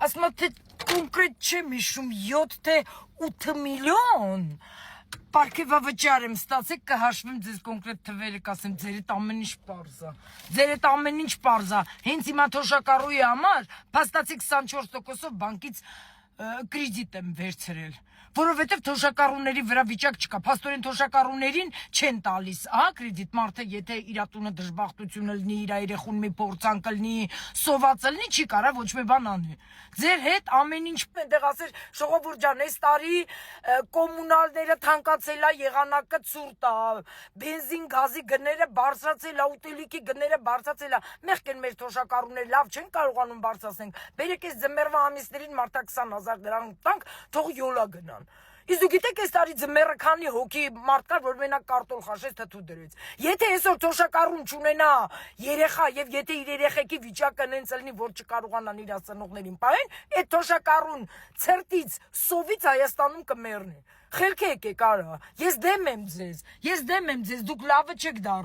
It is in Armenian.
ասում թե կոնկրետ չեմ հիշում 7 թե 8 միլիոն պարգևավճար եմ ստացել, կհաշվեմ ձեզ կոնկրետ թվերը, կասեմ ձեր հետ ամեն ինչ պարզ է։ Ձեր հետ ամեն ինչ պարզ է։ Հենց հիմա թոշակառուի համար փաստացի 24%-ով բանկից կրեդիտ եմ վերցրել, որովհետև թոշակառուների վրա վիճակ չկա, փաստորեն թոշակառուներին չեն տալիս, կրեդիտ, մարդը եթե իր տունը դժբախտություն լինի, իր երեխուն մի փորձանք լինի, սոված լինի, չի կարա ոչ մի բան անի։ Ձեր հետ ամեն ինչ այնտեղ ասեր ժողովուրդ ջան, այս տարի կոմունալները թանկացել է, եղանակը ցուրտ է, բենզին, գազի գները բարձրացել է, ուտելիքի գները բարձրացել է, մեղք են մեր թոշակառուները, լավ չեն կարողանում բարձրացնենք, բերեք այս ձմեռվա ամիսներին մարդը 20,000 դրամ տանք, թող յոլա գնան։ Իսկ դու գիտեք այս տարի ձմեռը քանի հոգի մարդ կար, որ մենակ կարտոլ խաշեց, թթու դրեց։ Եթե այսօր թոշակառուն չունենա երեխա եւ եթե իր երեխեքի վիճակը նենց լինի, որ չկարողանան իր ծնողներին պահեն, այդ թոշակառուն ցերտից սովից Հայաստանում կմեռնի։ Խելք եկեք արա։ Ես դեմ եմ ձեզ, դուք լավը չեք դառել։